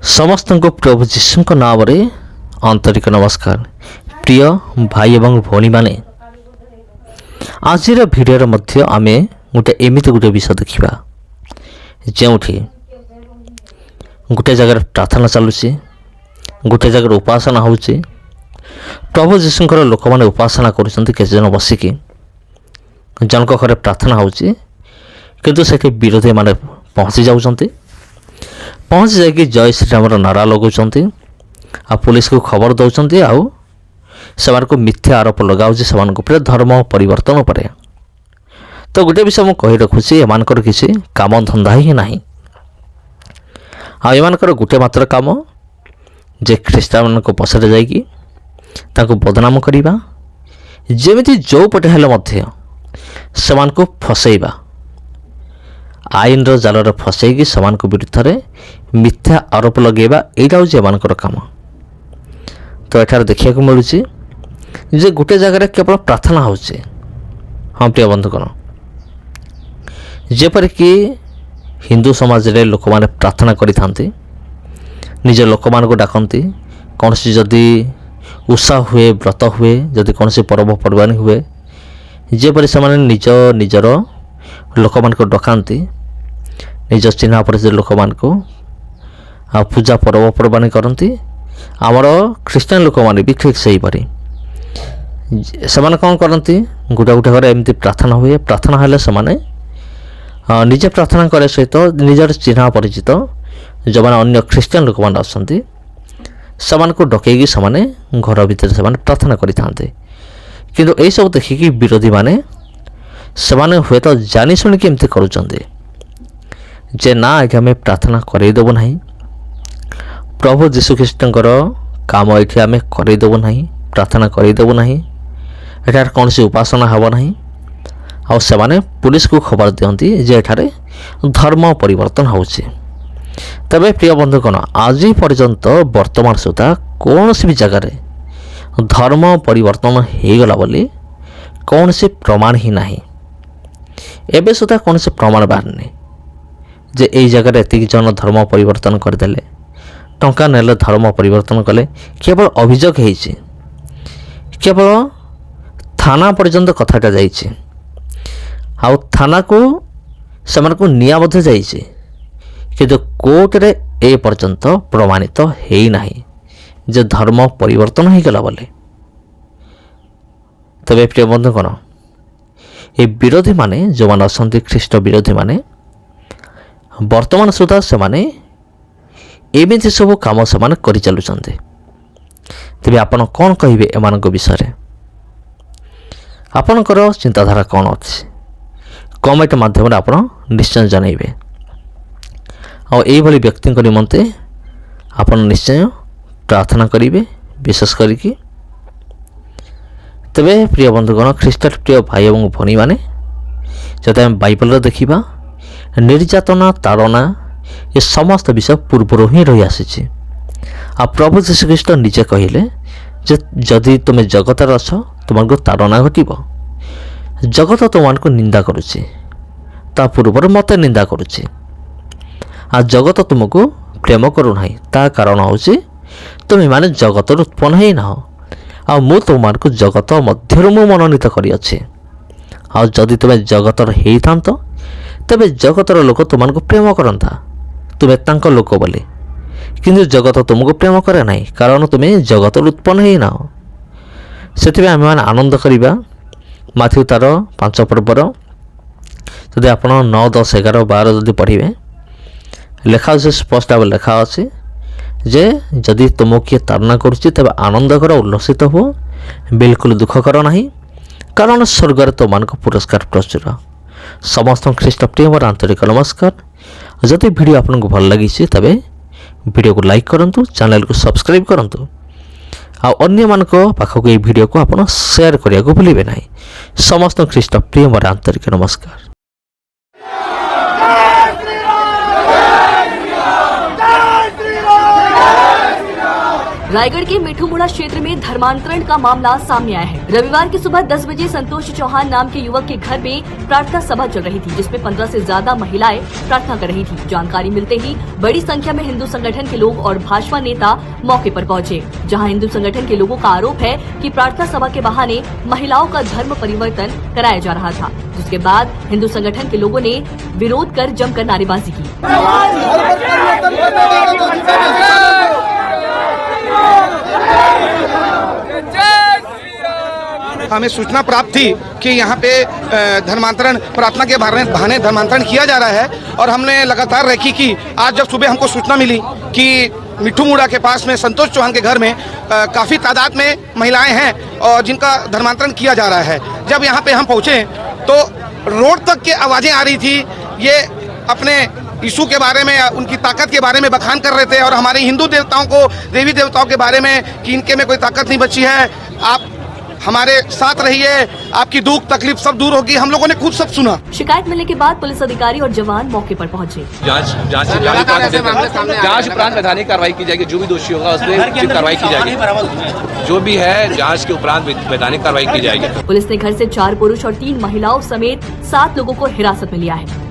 समस्त को प्रभु जीशु नाम रे आंतरिक नमस्कार। प्रिय भाई एवं भौणी माने आज भिडियो मध्य आमे गोटे एमिति गोटे विषय देखा जोठी गोटे जगह प्रार्थना चलुची गोटे जगह उपासना होची। प्रभु जीशुंकर लोक मैंने उपासना कर बसिकी जनक घरे प्रार्थना होची किंतु से विरोधी माने पहुँची जाउछंती। पहुँच जाकि जय श्रीराम नारा लगाउछंती आ पुलिस को खबर दौरान आउ से मिथ्या आरोप लगाऊँ से धर्म परिवर्तन पर। तो गोटे विषय मुझे कही रखुची एमानकर किसी काम धंदा ही नहीं। आमानकर गोटे मात्र काम जे ख्रीष्टान मान पछरे जाइकी तांको बदनाम करिबा, जेमिति जो पटे हेले मध्य सेमानको फसैबा, आईन रो जालर फसैकी समान को विरुद्ध रे मिथ्या आरोप लगेबा, एटा होची एमानकर काम। तो एठार देखिया को मिलुची जे गोटे जगह केवल प्रार्थना होची। हाँ प्रिय बंधुगण, जेपर कि हिंदू समाज रे लोक माने प्रार्थना करि थांती, निज लोक मान को डाकंती, कौन सी जदि उषा हुए व्रत हुए जदि कौन सी पर्वपर्वाणी हुए जेपरी से निज निजर लोक मान को डकांती, निज चिन्हा परिचय लोक मान को पूजा पर्वपर्वाणी करती। आमर ख्रीष्टान लोक मैंने भी ठीक से हीपरी से कौन करती गोटे गोटे घर एमती प्रार्थना हुए। प्रार्थना हेले से निजे प्रार्थना करे सहित निजर चिन्हा परिचित जो मैंने अन्य ख्रीष्टान लोक मैंने आसती से डकैकी से घर भितर से प्रार्थना करें। किंतु यही सब देखिकी विरोधी माने से हुए तो जानी शुणिकी एमती करुँचे जे ना आगे आम प्रार्थना करदेबू ना, प्रभु जीशुख्रीष्टर काम ये आम करदेबू ना, प्रार्थना करदेबू ना, एठार कौन सी उपासना हेब ना। आउ से पुलिस को खबर दियंती जे एठारे धर्म परिवर्तन होची। तबे प्रिय बंधुगण, आज पर्यंत वर्तमान सुधा कौन सी भी जगह धर्म परिवर्तन हो गला बोली कौन से प्रमाण ही नहीं। एबे सुधा कौन से प्रमाण बाहरनी जे यही जगह एतिक जन धर्म परिवर्तन करदेले, टंका नेले धर्म परिवर्तन कले। केवल अभियोग होइछि, केवल थाना पर्यंत कथाटा जाइछि, आउ थाना को सेमान को निया मध्य जाइछि, किंतु कोर्ट रे ए पर्यंत प्रमाणित हेई नाही जे धर्म परिवर्तन हो गला बोले। तबे प्रिय बंधुगण, ये विरोधी माने जो माने असंति ख्रीष्ट विरोधी माने वर्तमान सुधा से माने एमिति सब काम से माने करि चलुचंते। तबे आपण कौन कहिबे एमानक विषय रे? आपणकर चिंताधारा कौन अछि? कमेंट माध्यम रे आपण निश्चय जणाइबे। और यही भली व्यक्ति निमंते आपण निश्चय प्रार्थना करिवे विशेष करिकी। तबे प्रिय बंधुगण, ख्रीष्ट प्रिय भाई एवं भौणी माने जदि आम बाइबल देखिबा निर्यातना ताड़ना ये समस्त विषय पूर्वर ही रही आसी। आ प्रभु जीशुख्रीष्ट निजे कहले जे जदि तुम जगत अछ तुमको ताड़ना घटब, जगत तुमको निंदा करुचे ता पूर्वर मत निंदा करुचे। आ जगत तुमको प्रेम करूना ता कारण हूँ तुम माने जगत उत्पन्न ही ना, आ मु तुमको जगत मध्य मु मनोनीत करी। आ जदि तुम जगतर ही था तेबे जगतर लोक तुमको प्रेम करता, तुम्हें तांको लोक बोले। किंतु जगत तुमको प्रेम करे ना कारण तुम्हें जगत उत्पन्न ही ना। से आम मैंने आनंद करवा माथ्यू तार 5 पर्वर जदि आप 9, 10, 11, 12 जदि पढ़े लेखा अच्छे स्पष्ट भाव लेखा अच्छे जे जदि तुमको किए ताड़ना करुच्ची तेज आनंद कर उल्लसित हो, बिल्कुल दुख कर ना कारण स्वर्ग तुमको पुरस्कार प्रचुर। समस्त ख्रीष्ट प्रिय मोर आंतरिक नमस्कार। जदि वीडियो आपको भल लगी तबे वीडियो को लाइक करंतु, चैनल को सब्सक्राइब करंतु, आ अन्य मान पाखक ये वीडियो को आप शेयर करने को भूलिए ना। समस्त ख्रीष्ट प्रिय मोर आंतरिक नमस्कार। रायगढ़ के मिठूमुड़ा क्षेत्र में धर्मांतरण का मामला सामने आया है। रविवार की सुबह 10 बजे संतोष चौहान नाम के युवक के घर में प्रार्थना सभा चल रही थी, जिसमें 15 से ज्यादा महिलाएं प्रार्थना कर रही थी। जानकारी मिलते ही बड़ी संख्या में हिंदू संगठन के लोग और भाजपा नेता मौके पर पहुंचे, जहां हिंदू संगठन के लोगों का आरोप है कि प्रार्थना सभा के बहाने महिलाओं का धर्म परिवर्तन कराया जा रहा था, जिसके बाद हिंदू संगठन के लोगों ने विरोध कर जमकर नारेबाजी की। हमें सूचना प्राप्त थी कि यहाँ पे धर्मांतरण प्रार्थना के बहाने धर्मांतरण किया जा रहा है और हमने लगातार रेकी की। आज जब सुबह हमको सूचना मिली कि मिठूमुड़ा के पास में संतोष चौहान के घर में काफ़ी तादाद में महिलाएं हैं और जिनका धर्मांतरण किया जा रहा है, जब यहाँ पे हम पहुँचे तो रोड तक की आवाज़ें आ रही थी। ये अपने यीशु के बारे में, उनकी ताकत के बारे में बखान कर रहे थे और हमारे हिंदू देवताओं को, देवी देवताओं के बारे में कि इनके में कोई ताकत नहीं बची है, आप हमारे साथ रहिए, आपकी दुख तकलीफ सब दूर होगी। हम लोगों ने खुद सब सुना। शिकायत मिलने के बाद पुलिस अधिकारी और जवान मौके पर पहुंचे। जांच उपरांत वैधानिक कार्रवाई की जाएगी। जो भी दोषी होगा उस पर उचित कार्रवाई की जाएगी। जो भी है जांच के उपरांत वैधानिक कार्रवाई की जाएगी। पुलिस ने घर से 4 पुरुष और 3 महिलाओं समेत 7 लोगों को हिरासत में लिया है।